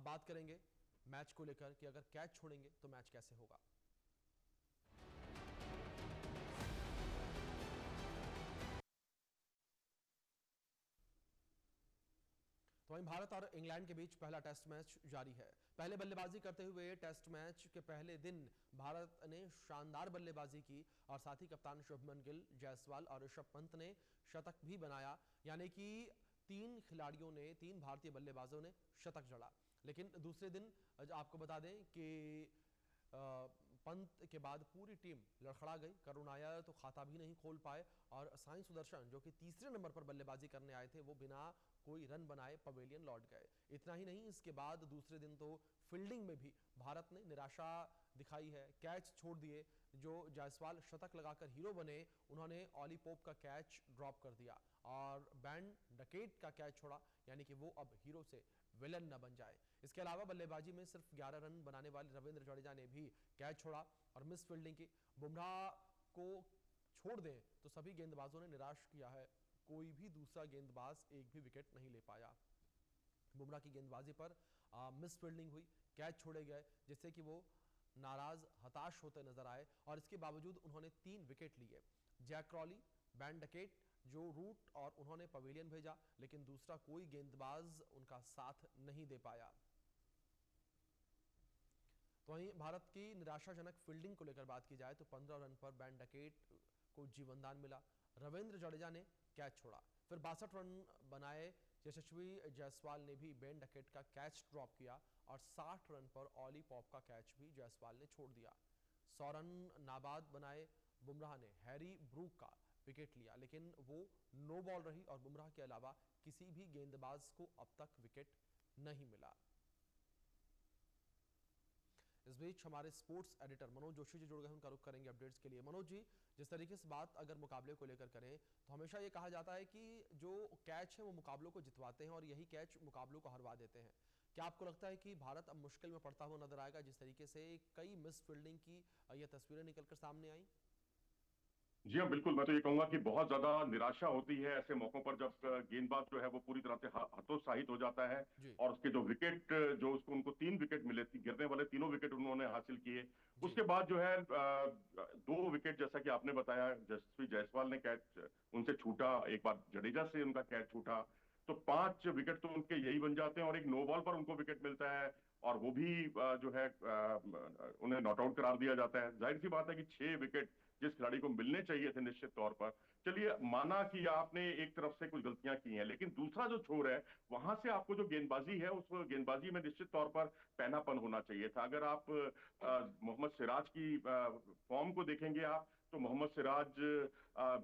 अब बात करेंगे मैच को लेकर कि अगर कैच छोड़ेंगे तो मैच कैसे होगा। तो वहीं भारत और इंग्लैंड के बीच पहला टेस्ट मैच जारी है। पहले बल्लेबाजी करते हुए टेस्ट मैच के पहले दिन भारत ने शानदार बल्लेबाजी की और साथ ही कप्तान शुभमन गिल, जायसवाल और ऋषभ पंत ने शतक भी बनाया। यानी कि तीन भारतीय बल्लेबाजों ने शतक जड़ा। लेकिन दूसरे दिन आपको बता दें कि पंत के बाद पूरी टीम लड़खड़ा गई। करुण नायर तो खाता भी नहीं खोल पाए और साई सुदर्शन जो कि तीसरे नंबर पर बल्लेबाजी करने आए थे वो बिना कोई रन बनाए पवेलियन लौट गए। इतना ही नहीं, इसके बाद दूसरे दिन तो फील्डिंग में भी भारत ने निराशा दिखाई है। कैच छोड़ दिए। जो जायसवाल शतक लगाकर हीरो बने, उन्होंने ऑली पोप का कैच ड्रॉप कर दिया और बैन डकेट का कैच छोड़ा, यानी कि वो अब हीरो से विलन न बन जाए। इसके अलावा बल्लेबाजी में सिर्फ 11 रन बनाने वाले रविंद्र जडेजा ने भी कैच छोड़ा और मिस फील्डिंग की। बुमराह को छोड़ दें तो सभी गेंदबाजों ने निराश किया है। कोई भी दूसरा गेंदबाज एक भी विकेट नहीं ले पाया। बुमराह की गेंदबाजी पर मिस फील्डिंग हुई, कैच छोड़े गए, जिससे कि वो नाराज हताश होते नजर आए और इसके बावजूद उन्होंने 3 विकेट लिए। जैक क्रॉली, बैन डकेट जो रूट और उन्होंने पवेलियन भेजा, लेकिन दूसरा कोई गेंदबाज उनका साथ नहीं दे पाया। तो वहीं भारत की निराशाजनक फील्डिंग को लेकर बात की जाए तो 15 रन पर बैन डकेट को जीवनदान मिला। रविंद्र जडेजा ने कैच छोड़ा, फिर 62 रन बनाए। यशस्वी जायसवाल ने भी बैन डकेट का कैच ड्रॉप किया और 60 रन पर ऑली पॉप का कैच भी जायसवाल ने छोड़ दिया। 100 रन नाबाद बनाए। बुमराह ने हैरी ब्रूक का विकेट लिया, लेकिन वो नो बॉल रही और बुमराह के अलावा किसी भी गेंदबाज को अब तक विकेट नहीं मिला। इस बीच हमारे स्पोर्ट्स एडिटर मनोज जोशी जी जुड़ गए, उनका रुख करेंगे अपडेट्स के लिए। मनोज जी, जिस तरीके से बात अगर मुकाबले को लेकर करें तो हमेशा ये कहा जाता है कि जो कैच है वो मुकाबलों को जितवाते हैं और यही कैच मुकाबलों को हरवा देते हैं। क्या आपको लगता है कि भारत अब मुश्किल में पड़ता हुआ नजर आएगा, जिस तरीके से कई मिस फील्डिंग की ये तस्वीरें निकलकर सामने आई? जी हाँ, बिल्कुल। मैं तो ये कहूंगा कि बहुत ज्यादा निराशा होती है ऐसे मौकों पर जब गेंदबाज जो है वो पूरी तरह से हतोत्साहित हो जाता है जी और उसके जो विकेट जो उसको उनको 3 विकेट मिले थी, गिरने वाले तीनों विकेट उन्होंने हासिल किए। जी उसके बाद जो है 2 विकेट जैसा कि आपने बताया, यशस्वी जायसवाल ने कैच उनसे छूटा, एक बार जडेजा से उनका कैच छूटा, तो 5 विकेट तो उनके यही बन जाते हैं और एक नो बॉल पर उनको विकेट मिलता है और वो भी जो है उन्हें नॉट आउट करार दिया जाता है। जाहिर सी बात है कि 6 विकेट जिस खिलाड़ी को मिलने चाहिए थे निश्चित तौर पर, चलिए माना कि आपने एक तरफ से कुछ गलतियां की हैं, लेकिन दूसरा जो छोर है वहां से आपको जो गेंदबाजी है उस गेंदबाजी में निश्चित तौर पर पैनापन होना चाहिए था। अगर आप मोहम्मद सिराज की फॉर्म को देखेंगे आप, तो मोहम्मद सिराज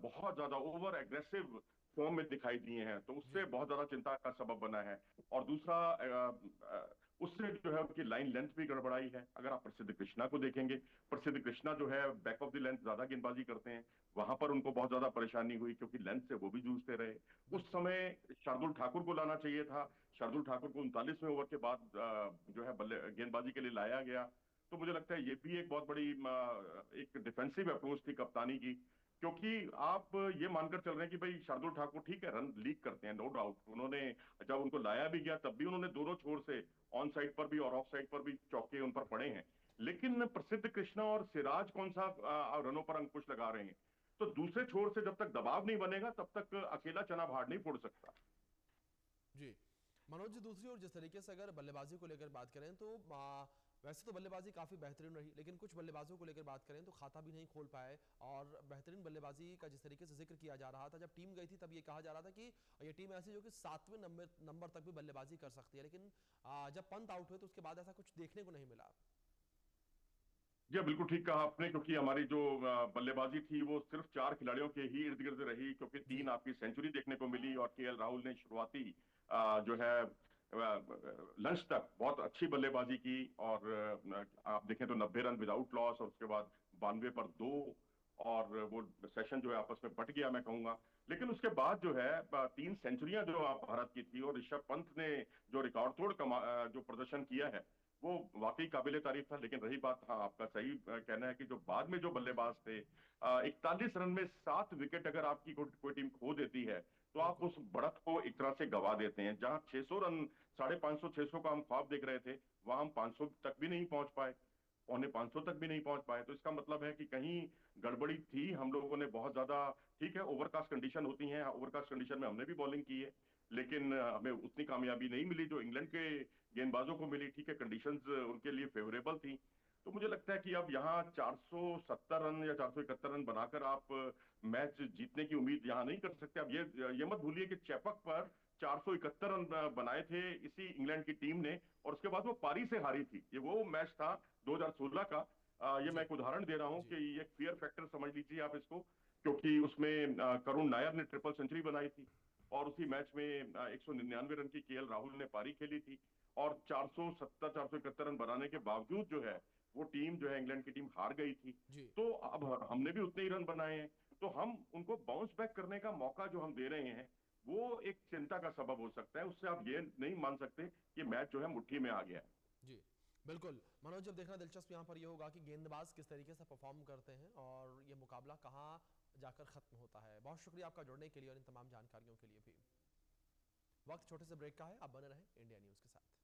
बहुत ज्यादा ओवर एग्रेसिव फॉर्म में दिखाई दिए हैं, तो उससे जी बहुत ज्यादा चिंता का सबब बना है। और दूसरा उससे जो है उनकी लाइन लेंथ भी गड़बड़ाई है। अगर आप प्रसिद्ध कृष्णा को देखेंगे, प्रसिद्ध कृष्णा जो है बैक ऑफ द लेंथ ज्यादा गेंदबाजी करते हैं, वहां पर उनको बहुत ज्यादा परेशानी हुई क्योंकि लेंथ से वो भी जूझते रहे। उस बिल्कुल। समय शार्दुल ठाकुर को लाना चाहिए था। शार्दुल ठाकुर को 39वें ओवर के बाद जो है बल्ले गेंदबाजी के लिए लाया गया। तो मुझे लगता है ये भी एक बहुत बड़ी एक डिफेंसिव अप्रोच थी कप्तानी की, क्योंकि आप ये मानकर चल रहे हैं कि भाई शार्दुल ठाकुर ठीक है रन लीक करते हैं, नो डाउट, उन्होंने जब उनको लाया भी गया तब भी उन्होंने दोनों छोर से ऑन साइड पर भी और ऑफ साइड पर भी चौके उन पर पड़े हैं। लेकिन प्रसिद्ध कृष्णा और सिराज कौन सा रनों पर अंकुश लगा रहे हैं? तो दूसरे छोर से जब तक दबाव नहीं बनेगा तब तक अकेला चना भाड़ नहीं फोड़ सकता। जी मनोज जी, दूसरी ओर जिस तरीके से अगर बल्लेबाजी को लेकर बात करें तो वैसे तो बल्लेबाजी काफी बेहतरीन रही, लेकिन कुछ बल्लेबाजों को लेकर बात करें तो खाता भी नहीं खोल पाए। और बेहतरीन बल्लेबाजी का जिस तरीके से जिक्र किया जा रहा था, जब टीम गई थी तब ये कहा जा रहा था कि ये टीम ऐसी जो कि 7वें नंबर तक भी बल्लेबाजी कर सकती है, लेकिन जब पंत आउट हुए तो उसके बाद ऐसा कुछ देखने को नहीं मिला। जी हाँ, बिल्कुल ठीक कहा आपने, क्योंकि हमारी जो बल्लेबाजी थी वो सिर्फ 4 खिलाड़ियों के ही इर्द गिर्द रही, क्योंकि जी 3 आपकी सेंचुरी देखने को मिली और केएल राहुल ने शुरुआती जो है लंच तक बहुत अच्छी बल्लेबाजी की। और आप देखें तो 90 रन विदाउट लॉस और उसके बाद 92 पर 2, और वो सेशन जो है आपस में बट गया मैं कहूंगा। लेकिन उसके बाद जो है 3 सेंचुरियां जो भारत की थी और ऋषभ पंत ने जो रिकॉर्ड तोड़ जो प्रदर्शन किया है वो वाकई काबिले तारीफ था। लेकिन रही बात, हाँ आपका सही कहना है कि जो बाद में जो बल्लेबाज थे, 41 रन में 7 विकेट अगर आपकी कोई टीम खो देती है तो आप बिल्कुल। उस बढ़त को एक तरह से गवा देते हैं। जहां 600 रन, 550 600 का हम ख्वाब देख रहे थे, वहां हम 500 तक भी नहीं पहुंच पाए, 450 तक भी नहीं पहुंच पाए। तो इसका मतलब है कि कहीं गड़बड़ी थी। हम लोगों ने बहुत ज्यादा, ठीक है, ओवरकास्ट कंडीशन होती हैं, ओवरकास्ट कंडीशन में हमने भी बॉलिंग की है, लेकिन हमें उतनी कामयाबी नहीं मिली जो इंग्लैंड के गेंदबाजों को मिली। ठीक है, कंडीशंस उनके लिए फेवरेबल थी। तो मुझे लगता है कि अब यहाँ 470 रन या 471 रन बनाकर आप मैच जीतने की उम्मीद यहाँ नहीं कर सकते। अब ये मत भूलिए कि चेपक पर 471 रन बनाए थे इसी इंग्लैंड की टीम ने, और उसके बाद वो पारी से हारी थी। ये वो मैच था 2016 का। ये मैं जी एक उदाहरण दे रहा हूँ जी। कि ये फियर फैक्टर समझ लीजिए आप इसको, क्योंकि उसमें करुण नायर ने ट्रिपल सेंचुरी बनाई थी, और उसी मैच में 199 रन की केएल राहुल ने पारी खेली थी, और 470 471 रन बनाने के बावजूद जो है वो टीम जो है, इंग्लैंड की टीम हार गई थी। जी तो अब हमने भी उतने ही रन बनाए हैं, तो हम उनको बाउंस बैक करने का मौका जो हम दे रहे हैं वो एक चिंता का सबब हो सकता है। उससे आप ये नहीं मान सकते कि मैच जो है मुट्ठी में आ गया है। जी। बिल्कुल मनोज, जब देखना दिलचस्प यहाँ पर ये होगा कि गेंदबाज किस तरीके से परफॉर्म करते हैं और ये मुकाबला कहाँ जाकर खत्म होता है। बहुत शुक्रिया आपका जुड़ने के लिए और इन तमाम जानकारियों के लिए भी। वक्त छोटे से ब्रेक का है, आप बने रहें इंडिया न्यूज के साथ।